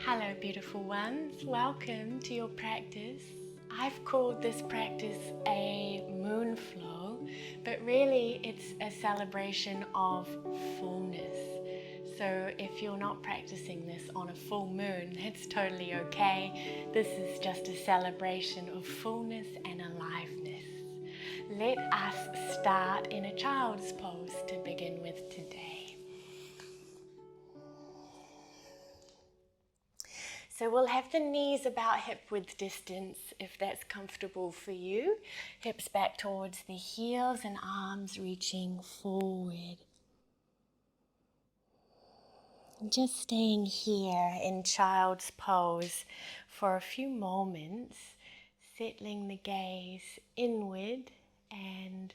Hello beautiful ones, welcome to your practice. I've called this practice a moon flow, but really it's a celebration of fullness. So if you're not practicing this on a full moon, it's totally okay. This is just a celebration of fullness and aliveness. Let us start in a child's pose to begin with today. So we'll have the knees about hip width distance if that's comfortable for you. Hips back towards the heels and arms reaching forward. Just staying here in child's pose for a few moments, settling the gaze inward and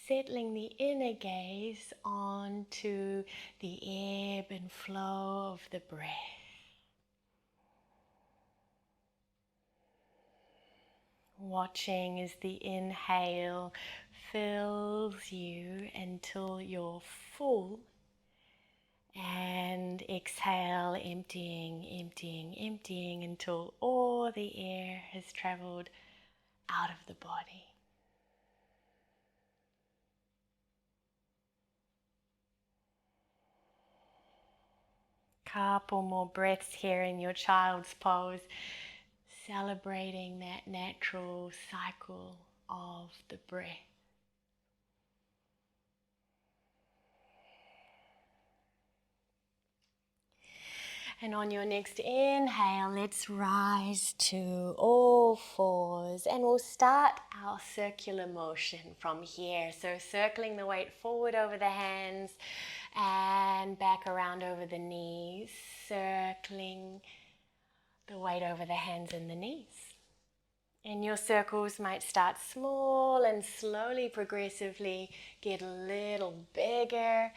settling the inner gaze onto the ebb and flow of the breath. Watching as the inhale fills you until you're full, and exhale, emptying, emptying, emptying until all the air has traveled out of the body. Couple more breaths here in your child's pose, celebrating that natural cycle of the breath. And on your next inhale, let's rise to all fours, and we'll start our circular motion from here. So circling the weight forward over the hands and back around over the knees, circling the weight over the hands and the knees. And your circles might start small and slowly, progressively get a little bigger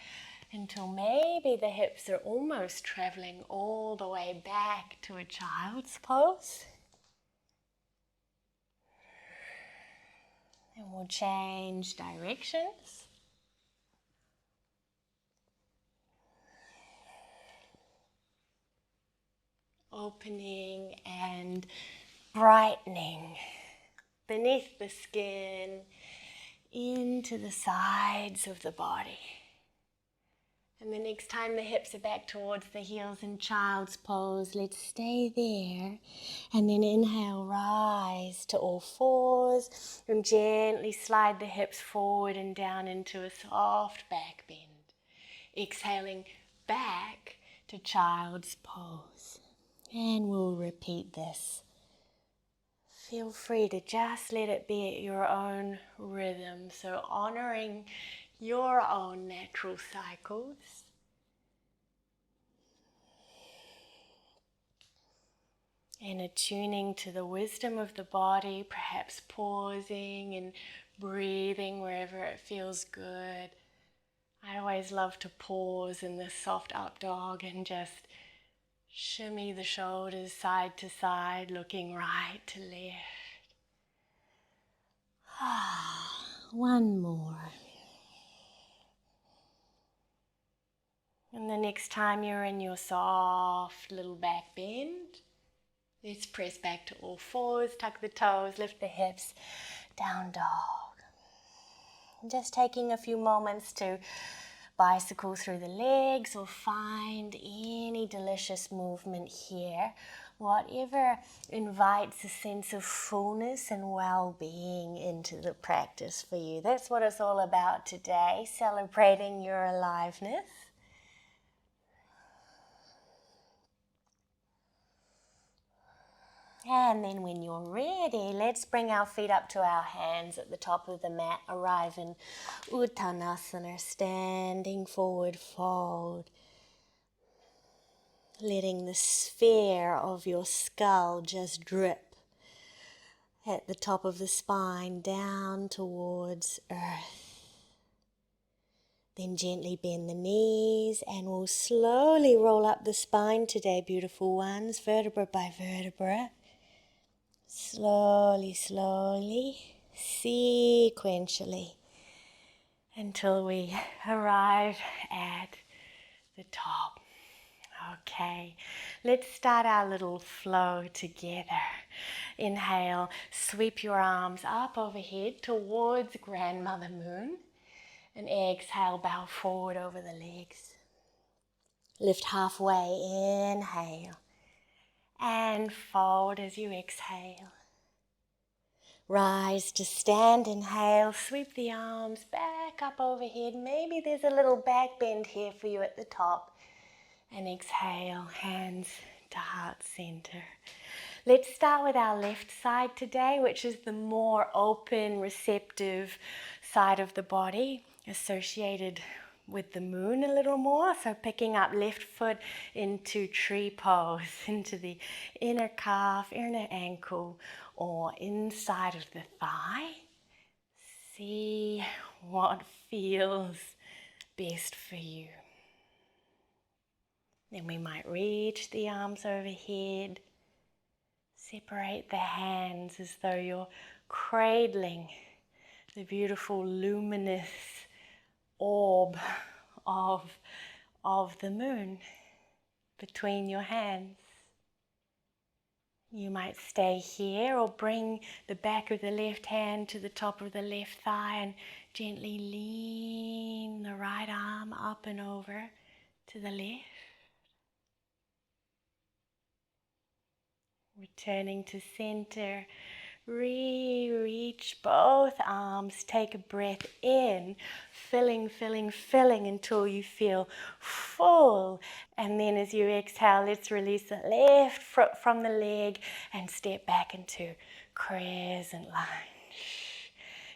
until maybe the hips are almost traveling all the way back to a child's pose. And we'll change directions. Opening and brightening beneath the skin, into the sides of the body. And the next time the hips are back towards the heels in child's pose, let's stay there. And then inhale, rise to all fours, and gently slide the hips forward and down into a soft back bend. Exhaling back to child's pose. And we'll repeat this. Feel free to just let it be at your own rhythm. So honoring your own natural cycles. And attuning to the wisdom of the body, perhaps pausing and breathing wherever it feels good. I always love to pause in this soft up dog and just shimmy the shoulders side to side, looking right to left. One more. And the next time you're in your soft little back bend, let's press back to all fours, tuck the toes, lift the hips, down dog. And just taking a few moments to bicycle through the legs or find any delicious movement here. Whatever invites a sense of fullness and well-being into the practice for you. That's what it's all about today, celebrating your aliveness. And then when you're ready, let's bring our feet up to our hands at the top of the mat. Arrive in Uttanasana, standing forward fold. Letting the sphere of your skull just drip at the top of the spine down towards earth. Then gently bend the knees and we'll slowly roll up the spine today, beautiful ones, vertebra by vertebra. Slowly, slowly, sequentially, until we arrive at the top. Okay, let's start our little flow together. Inhale, sweep your arms up overhead towards Grandmother Moon. And exhale, bow forward over the legs. Lift halfway, inhale. And fold as you exhale. Rise to stand, inhale, sweep the arms back up overhead. Maybe there's a little back bend here for you at the top. And exhale, hands to heart center. Let's start with our left side today, which is the more open, receptive side of the body, associated with the moon a little more. So picking up left foot into tree pose, into the inner calf, inner ankle, or inside of the thigh. See what feels best for you. Then we might reach the arms overhead. Separate the hands as though you're cradling the beautiful luminous orb of the moon between your hands. You might stay here or bring the back of the left hand to the top of the left thigh and gently lean the right arm up and over to the left. Returning to center, reach both arms, take a breath in, filling until you feel full. And then as you exhale, let's release the left foot from the leg and step back into crescent lunge.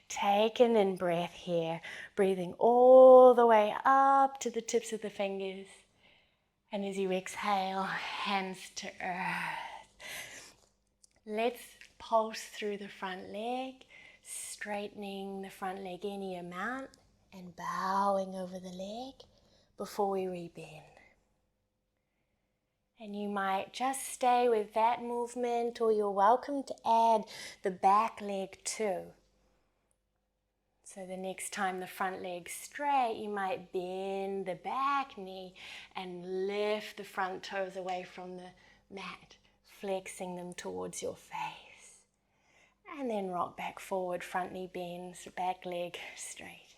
Take an in breath here, breathing all the way up to the tips of the fingers. And as you exhale, hands to earth. Let's pulse through the front leg, straightening the front leg any amount and bowing over the leg before we rebend. And you might just stay with that movement, or you're welcome to add the back leg too. So the next time the front leg's straight, you might bend the back knee and lift the front toes away from the mat, flexing them towards your face. And then rock back forward, front knee bends, back leg straight.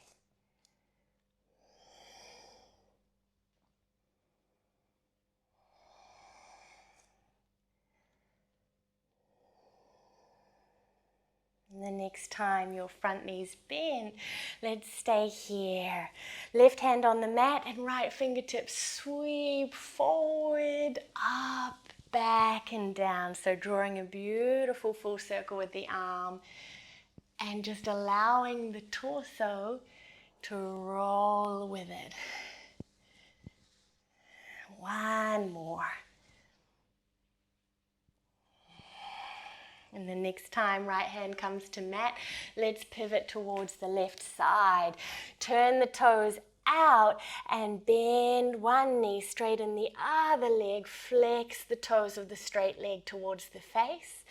And the next time your front knee's bent, let's stay here. Left hand on the mat and right fingertips sweep forward, up, back and down. So drawing a beautiful full circle with the arm and just allowing the torso to roll with it. One more. And the next time right hand comes to mat, let's pivot towards the left side. Turn the toes out and bend one knee, straighten the other leg, flex the toes of the straight leg towards the face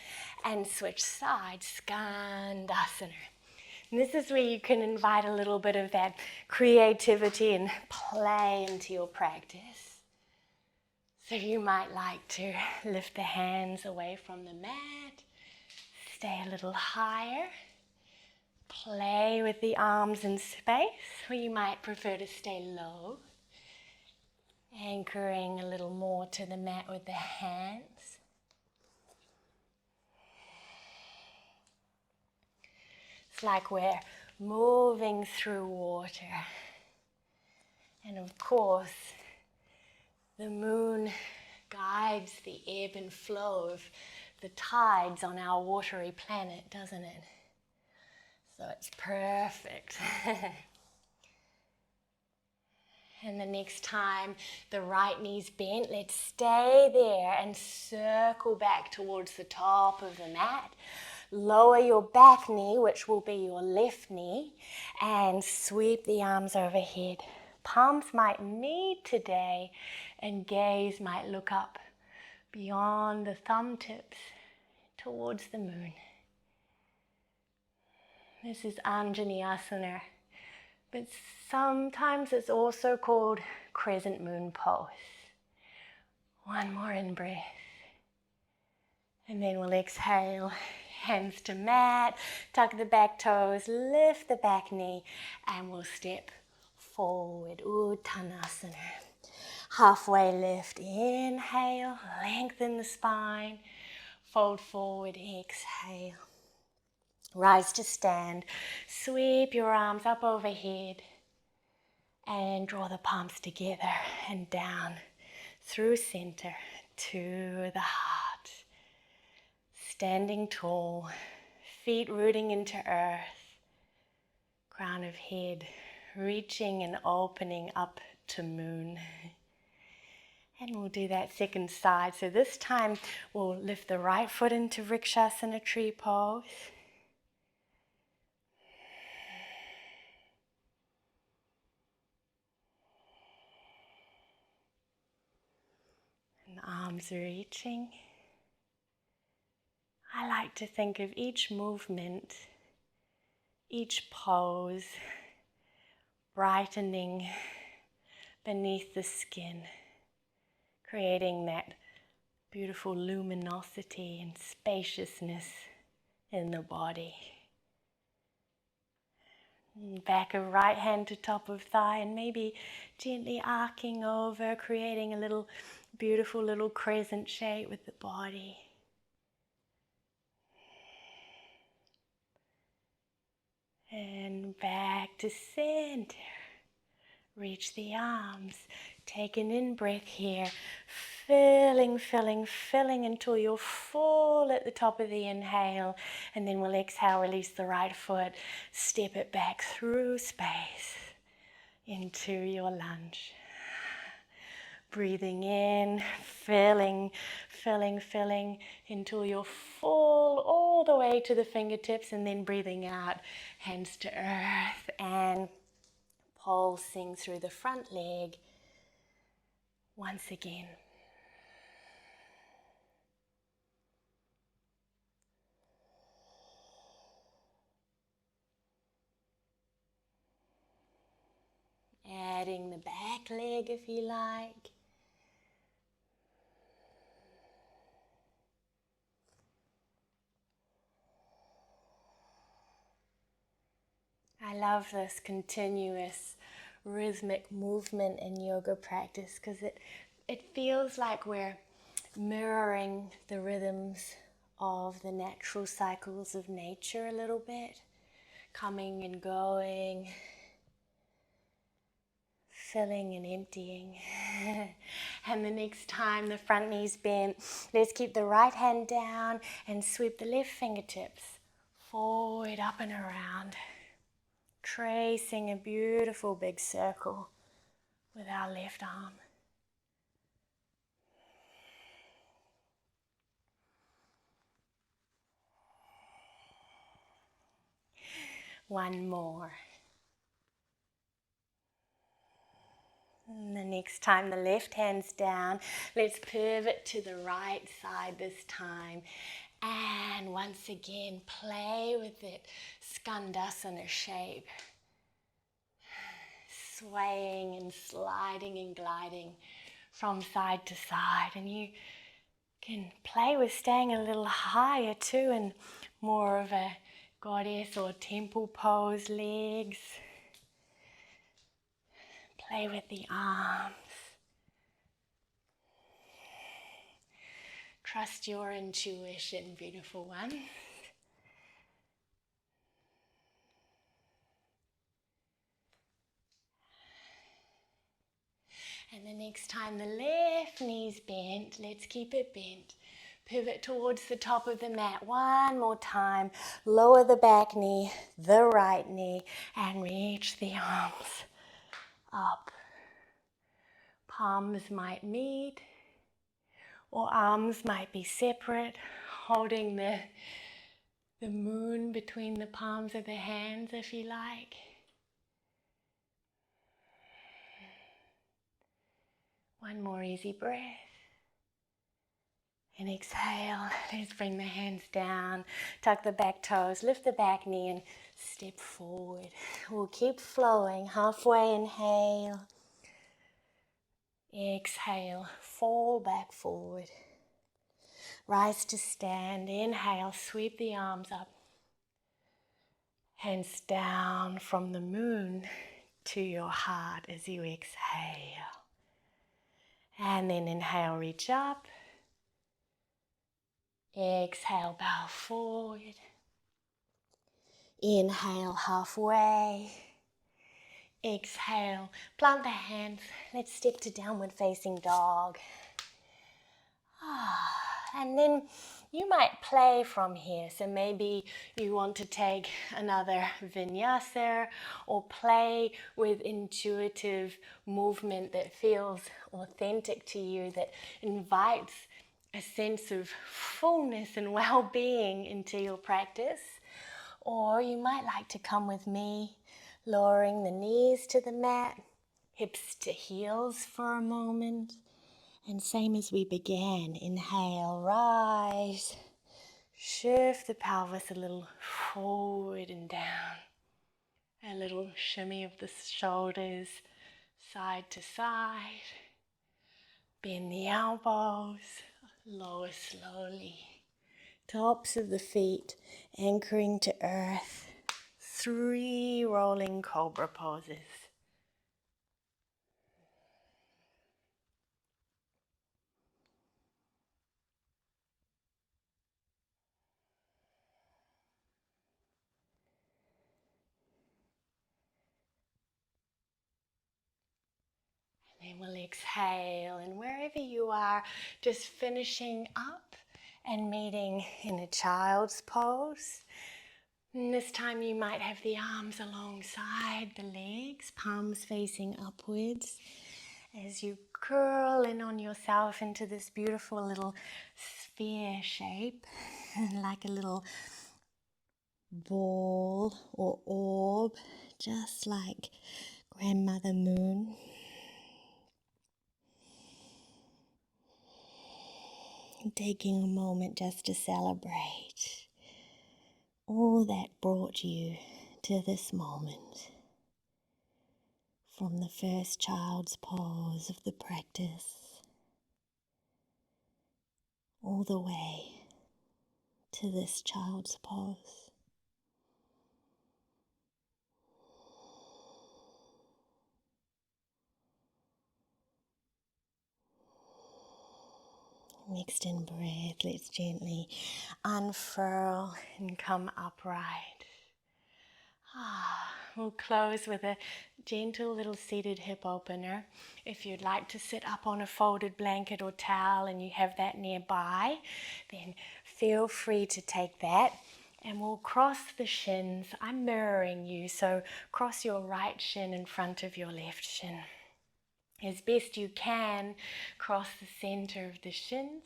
and switch sides, Skandasana. And this is where you can invite a little bit of that creativity and play into your practice. So you might like to lift the hands away from the mat, stay a little higher, play with the arms in space, or you might prefer to stay low, anchoring a little more to the mat with the hands. It's like we're moving through water. And of course, the moon guides the ebb and flow of the tides on our watery planet, doesn't it? So it's perfect. And the next time the right knee's bent, let's stay there and circle back towards the top of the mat. Lower your back knee, which will be your left knee, and sweep the arms overhead. Palms might meet today and gaze might look up beyond the thumb tips towards the moon. This is Anjaneyasana, but sometimes it's also called crescent moon pose, One more in-breath. And then we'll exhale, hands to mat, tuck the back toes, lift the back knee, and we'll step forward, Uttanasana. Halfway lift, inhale, lengthen the spine, fold forward, exhale. Rise to stand, sweep your arms up overhead, and draw the palms together and down through center to the heart. Standing tall, feet rooting into earth, crown of head reaching and opening up to moon. And we'll do that second side. So this time we'll lift the right foot into Vrikshasana, tree pose. And arms reaching. I like to think of each movement, each pose, brightening beneath the skin, creating that beautiful luminosity and spaciousness in the body. Back of right hand to top of thigh, and maybe gently arcing over, creating a little beautiful little crescent shape with the body. And back to center. Reach the arms. Take an in-breath here. Filling until you're full at the top of the inhale. And then we'll exhale, release the right foot. Step it back through space into your lunge. Breathing in, filling until you're full all the way to the fingertips, and then breathing out, hands to earth and pulsing through the front leg once again. Adding the back leg if you like. I love this continuous rhythmic movement in yoga practice because it feels like we're mirroring the rhythms of the natural cycles of nature a little bit, coming and going, filling and emptying. And the next time the front knee's bent, let's keep the right hand down and sweep the left fingertips forward, up and around, tracing a beautiful big circle with our left arm. One more. And the next time the left hand's down, let's pivot to the right side this time. And once again, play with it, Skandasana shape. Swaying and sliding and gliding from side to side. And you can play with staying a little higher too, and more of a goddess or temple pose, legs. Play with the arms. Trust your intuition, beautiful one. And the next time the left knee's bent, let's keep it bent. Pivot towards the top of the mat one more time. Lower the back knee, the right knee, and reach the arms up. Palms might meet, or arms might be separate, holding the moon between the palms of the hands if you like. One more easy breath. And exhale, let's bring the hands down, tuck the back toes, lift the back knee and step forward. We'll keep flowing, halfway inhale. Exhale, fall back forward. Rise to stand. Inhale, sweep the arms up. Hands down from the moon to your heart as you exhale. And then inhale, reach up. Exhale, bow forward. Inhale, halfway. Exhale, plant the hands. Let's step to downward facing dog. And then you might play from here. So maybe you want to take another vinyasa or play with intuitive movement that feels authentic to you, that invites a sense of fullness and well-being into your practice. Or you might like to come with me, lowering the knees to the mat, hips to heels for a moment. And same as we began, inhale, rise, shift the pelvis a little forward and down. A little shimmy of the shoulders side to side. Bend the elbows, lower slowly. Tops of the feet anchoring to earth. 3 rolling cobra poses. And we'll exhale, and wherever you are, just finishing up and meeting in a child's pose. And this time you might have the arms alongside the legs, palms facing upwards, as you curl in on yourself into this beautiful little sphere shape, like a little ball or orb, just like Grandmother Moon. Taking a moment just to celebrate all that brought you to this moment. From the first child's pose of the practice, all the way to this child's pose. Next in breath, let's gently unfurl and come upright. We'll close with a gentle little seated hip opener. If you'd like to sit up on a folded blanket or towel and you have that nearby, then feel free to take that. And we'll cross the shins. I'm mirroring you, so cross your right shin in front of your left shin. As best you can, cross the center of the shins.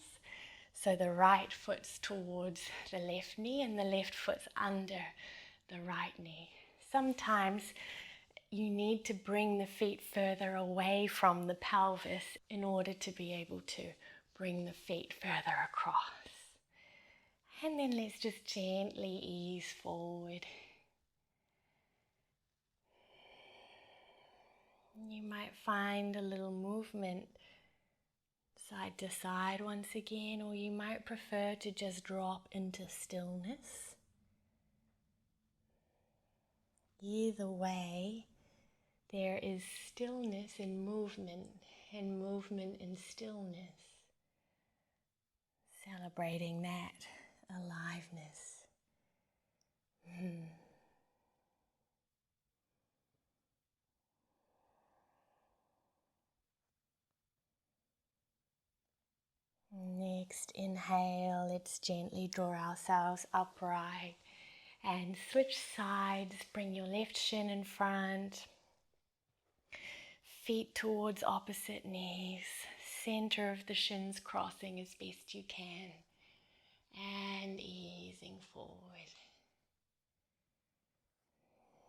So the right foot's towards the left knee and the left foot's under the right knee. Sometimes you need to bring the feet further away from the pelvis in order to be able to bring the feet further across. And then let's just gently ease forward. You might find a little movement side to side once again, or you might prefer to just drop into stillness. Either way, there is stillness in movement and movement in stillness. Celebrating that aliveness. Next inhale, let's gently draw ourselves upright and switch sides. Bring your left shin in front, feet towards opposite knees, center of the shins crossing as best you can, and easing forward.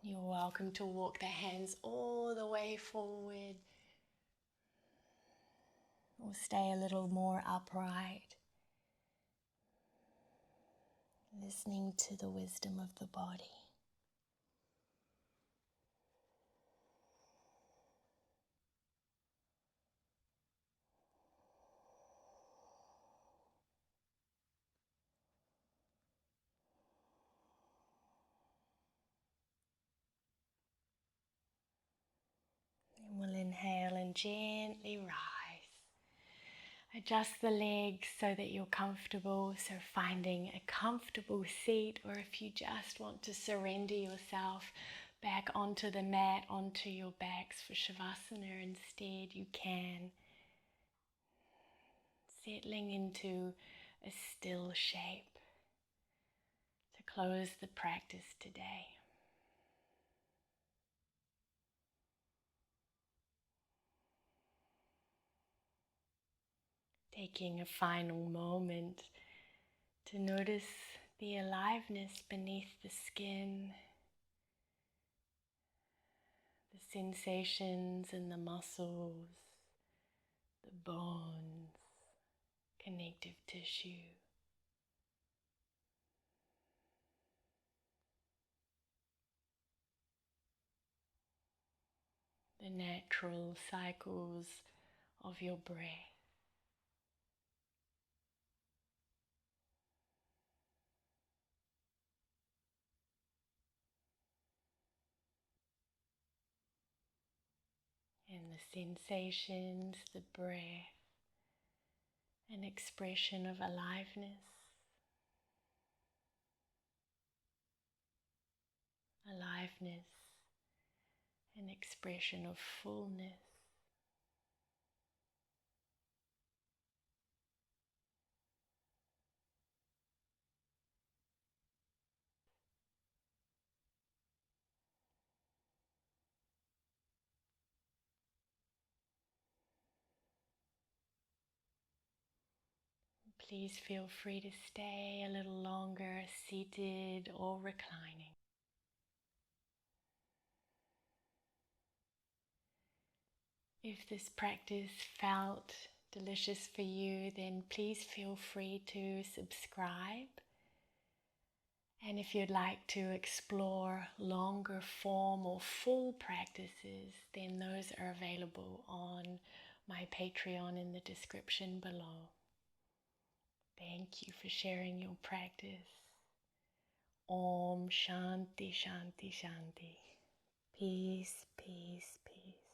You're welcome to walk the hands all the way forward or stay a little more upright, listening to the wisdom of the body. inhale and gently rise. Adjust the legs so that you're comfortable, so finding a comfortable seat, or if you just want to surrender yourself back onto the mat, onto your backs for Shavasana instead, you can. Settling into a still shape to close the practice today. Taking a final moment to notice the aliveness beneath the skin, the sensations in the muscles, the bones, connective tissue. The natural cycles of your breath. And the sensations, the breath, an expression of aliveness, an expression of fullness. Please feel free to stay a little longer seated or reclining. If this practice felt delicious for you, then please feel free to subscribe. And if you'd like to explore longer form or full practices, then those are available on my Patreon in the description below. Thank you for sharing your practice. Om Shanti Shanti Shanti. Peace, peace, peace.